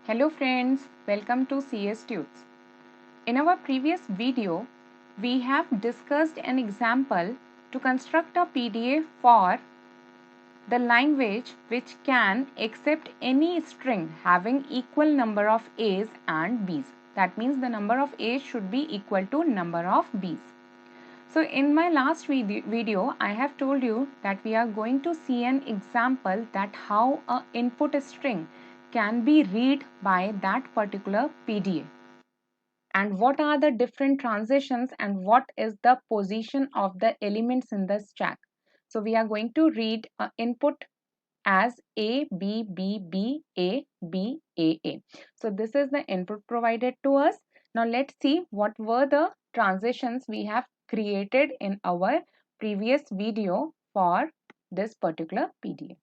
Hello friends, welcome to CS Tunes. In our previous video, we have discussed an example to construct a PDA for the language which can accept any string having equal number of A's and B's. That means the number of A's should be equal to number of B's. So in my last video, I have told you that we are going to see an example that how a input string can be read by that particular PDA and what are the different transitions and what is the position of the elements in the stack. So we are going to read input as A, B, B, B, A, B, A, A. So this is the input provided to us. Now let's see what were the transitions we have created in our previous video for this particular PDA.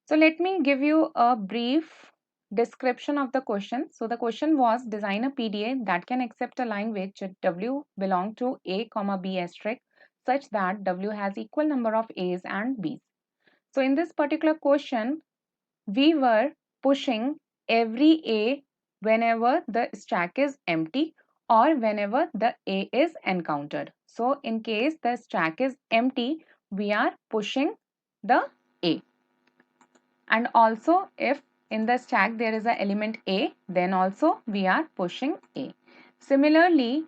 So let me give you a brief description of the question. So the question was design a PDA that can accept a line which W belong to A, B asterisk such that W has equal number of A's and B's. So in this particular question, we were pushing every A whenever the stack is empty or whenever the A is encountered. So in case the stack is empty, we are pushing the A. And also if in the stack there is an element A, then also we are pushing A. Similarly,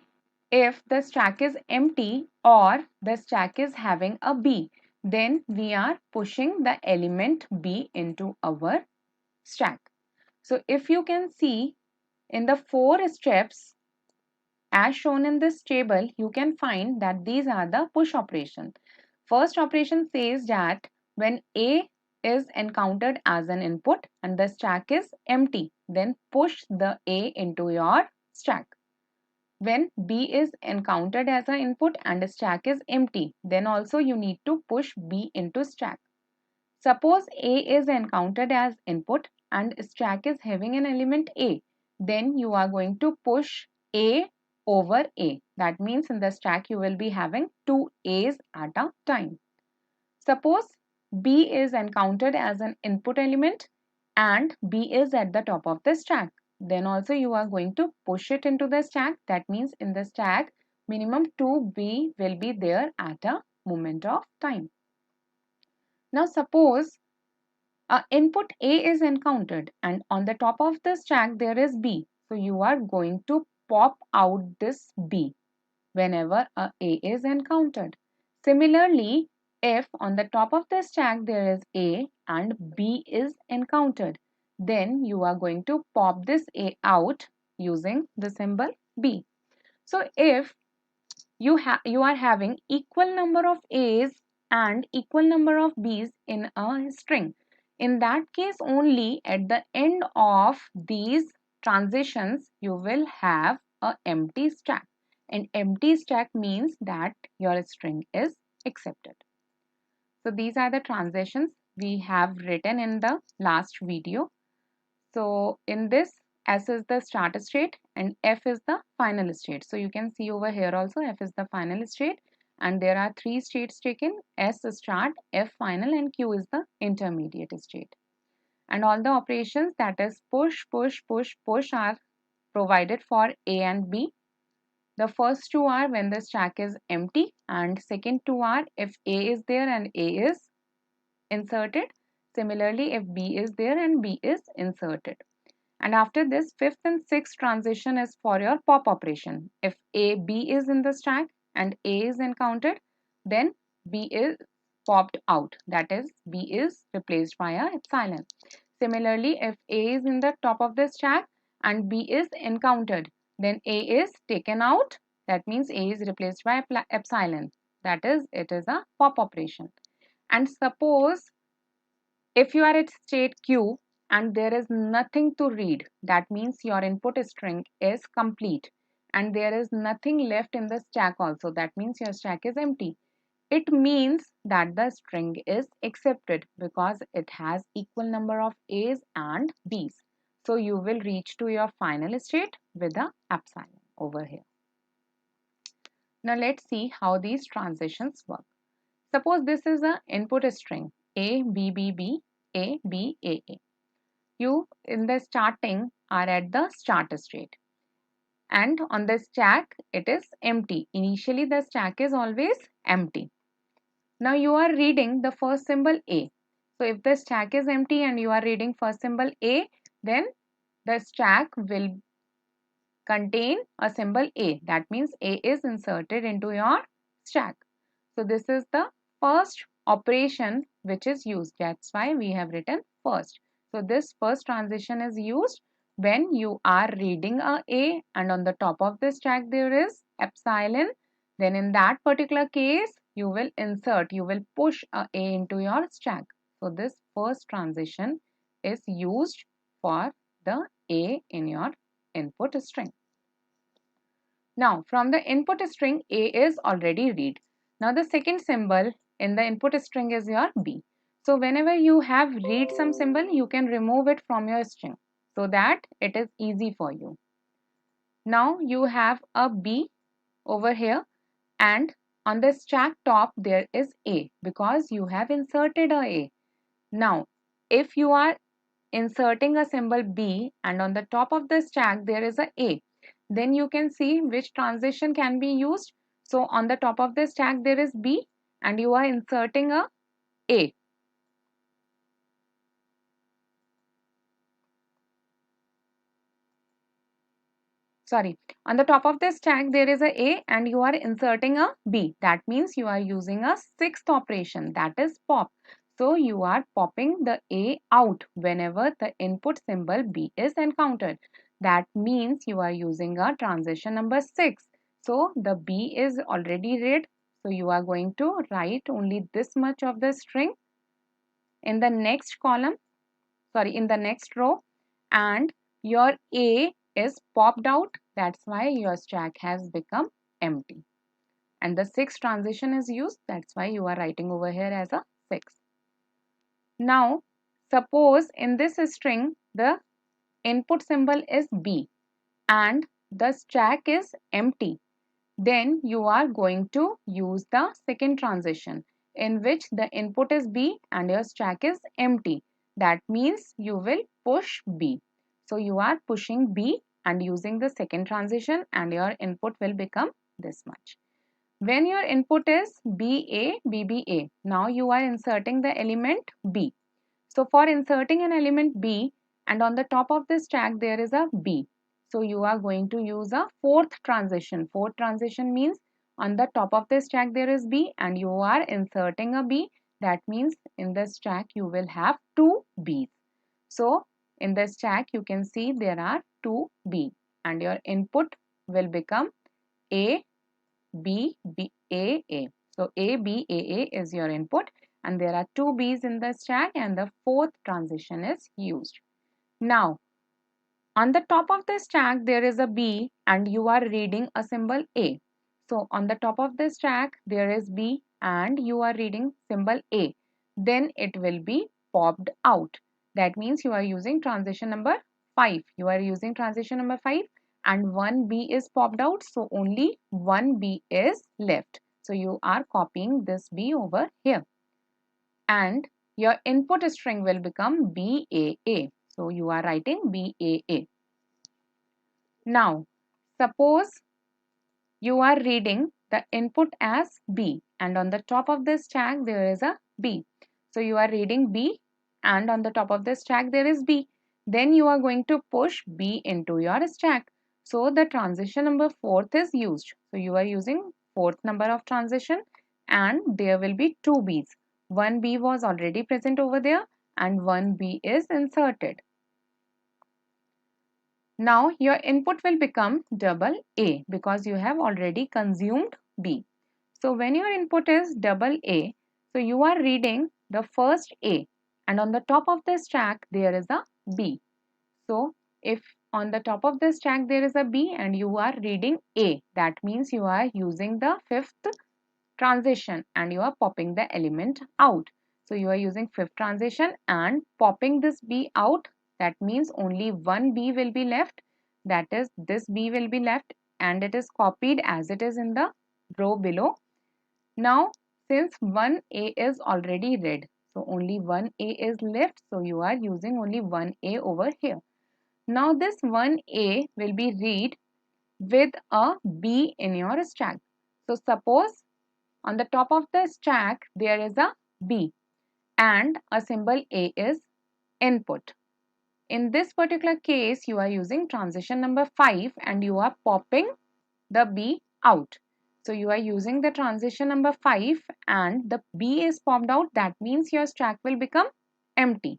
if the stack is empty or the stack is having a B, then we are pushing the element B into our stack. So if you can see in the 4 steps as shown in this table, you can find that these are the push operation. First operation says that when A is encountered as an input and the stack is empty, then push the A into your stack. When B is encountered as an input and the stack is empty, then also you need to push B into stack. Suppose A is encountered as input and stack is having an element A, then you are going to push A over A. That means in the stack you will be having 2 A's at a time. Suppose B is encountered as an input element and B is at the top of the stack. Then also you are going to push it into the stack. That means in the stack minimum 2B will be there at a moment of time. Now suppose input A is encountered and on the top of the stack there is B. So you are going to pop out this B whenever a is encountered. Similarly, if on the top of the stack there is A and B is encountered, then you are going to pop this A out using the symbol B. So if you are having equal number of A's and equal number of B's in a string. In that case only at the end of these transitions you will have a empty stack. An empty stack means that your string is accepted. So these are the transitions we have written in the last video. So in this S is the start state and F is the final state. So you can see over here also F is the final state and there are 3 states taken: S start, F final and Q is the intermediate state. And all the operations that is push, push, push, push are provided for A and B. The first two are when the stack is empty and second two are if A is there and A is inserted. Similarly, if B is there and B is inserted. And after this, fifth and sixth transition is for your pop operation. If A, B is in the stack and A is encountered, then B is popped out. That is, B is replaced by a epsilon. Similarly, if A is in the top of the stack and B is encountered, then A is taken out. That means A is replaced by epsilon. That is, it is a pop operation. And suppose if you are at state Q and there is nothing to read, that means your input string is complete and there is nothing left in the stack also. That means your stack is empty. It means that the string is accepted because it has equal number of A's and B's. So you will reach to your final state with a epsilon over here. Now let's see how these transitions work. Suppose this is an input string A, B, B, B, A, B, A, A. you in the starting are at the start state, and on the stack it is empty. Initially the stack is always empty. Now you are reading the first symbol A. So if the stack is empty and you are reading first symbol A, then the stack will contain a symbol A. That means A is inserted into your stack. So this is the first operation which is used. That's why we have written first. So this first transition is used when you are reading a and on the top of the stack there is epsilon. Then in that particular case, you will insert, you will push a into your stack. So this first transition is used for the A in your input string. Now from the input string, A is already read. Now the second symbol in the input string is your B. So whenever you have read some symbol, you can remove it from your string so that it is easy for you. Now you have a B over here, and on the stack top there is A because you have inserted a A. Now if you are inserting a symbol B and on the top of the stack there is a, then you can see which transition can be used. So on the top of the stack there is B and you are inserting a. Sorry, on the top of the stack there is a and you are inserting a B. That means you are using a sixth operation, that is pop. So you are popping the A out whenever the input symbol B is encountered. That means you are using a transition number 6. So the B is already read. So you are going to write only this much of the string in the next column, in the next row, and your A is popped out. That's why your stack has become empty. And the sixth transition is used. That's why you are writing over here as a 6. Now, suppose in this string, the input symbol is B and the stack is empty. Then you are going to use the second transition in which the input is B and your stack is empty. That means you will push B. So you are pushing B and using the second transition, and your input will become this much. When your input is BA, BBA, now you are inserting the element B. So for inserting an element B and on the top of the stack there is a B. So you are going to use a fourth transition. Fourth transition means on the top of the stack there is B and you are inserting a B. That means in the stack you will have two B's. So in the stack you can see there are two B and your input will become A, B, B, A, A. So A, B, A, A is your input and there are two B's in the stack and the fourth transition is used. Now, on the top of the stack there is a B and you are reading a symbol A. So on the top of the stack there is B and you are reading symbol A. Then it will be popped out. That means you are using transition number 5. You are using transition number 5 and one B is popped out. So only one B is left. So you are copying this B over here. And your input string will become BAA. So you are writing BAA. Now, suppose you are reading the input as B and on the top of the stack there is a B. So you are reading B and on the top of the stack there is B. Then you are going to push B into your stack. So the transition number 4 is used. So you are using 4th number of transition and there will be two B's. One B was already present over there and one B is inserted. Now your input will become double A because you have already consumed B. So when your input is double A, so you are reading the first A and on the top of the stack there is a B. So if on the top of the stack there is a B and you are reading A, that means you are using the fifth transition and you are popping the element out. So you are using fifth transition and popping this B out. That means only one B will be left. That is, this B will be left and it is copied as it is in the row below. Now, since one A is already read, So only one A is left. So you are using only one A over here. Now this one A will be read with a B in your stack. So suppose on the top of the stack there is a B and a symbol A is input. In this particular case, you are using transition number 5 and you are popping the B out. So you are using the transition number 5 and the B is popped out. That means your stack will become empty.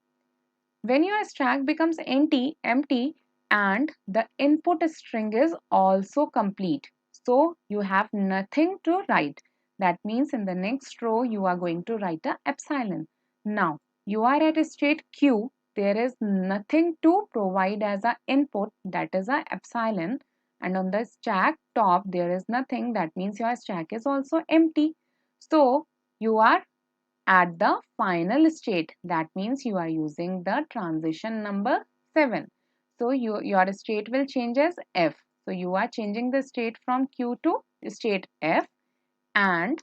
When your stack becomes empty and the input string is also complete. So you have nothing to write. That means in the next row you are going to write a epsilon. Now you are at state Q. There is nothing to provide as an input, that is a epsilon, and on the stack top there is nothing, that means your stack is also empty. So you are at the final state, that means you are using the transition number 7. So your state will change as F. So you are changing the state from Q to state F and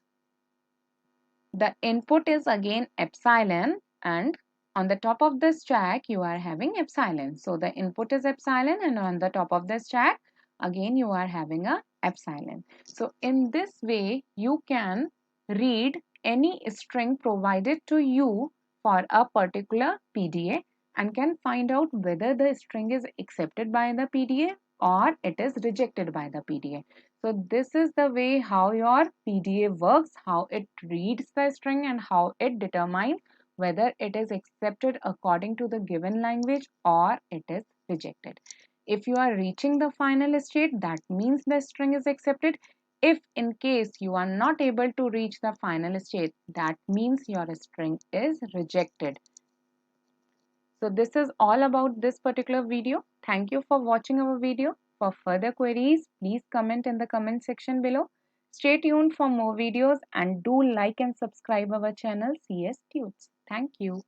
the input is again epsilon and on the top of the stack you are having epsilon. So the input is epsilon and on the top of the stack again you are having a epsilon. So in this way you can read any string provided to you for a particular PDA and can find out whether the string is accepted by the PDA or it is rejected by the PDA. So this is the way how your PDA works, how it reads the string and how it determines whether it is accepted according to the given language or it is rejected. If you are reaching the final state, that means the string is accepted. If in case you are not able to reach the final state, that means your string is rejected. So this is all about this particular video. Thank you for watching our video. For further queries, please comment in the comment section below. Stay tuned for more videos and do like and subscribe our channel CS Tuts. Thank you.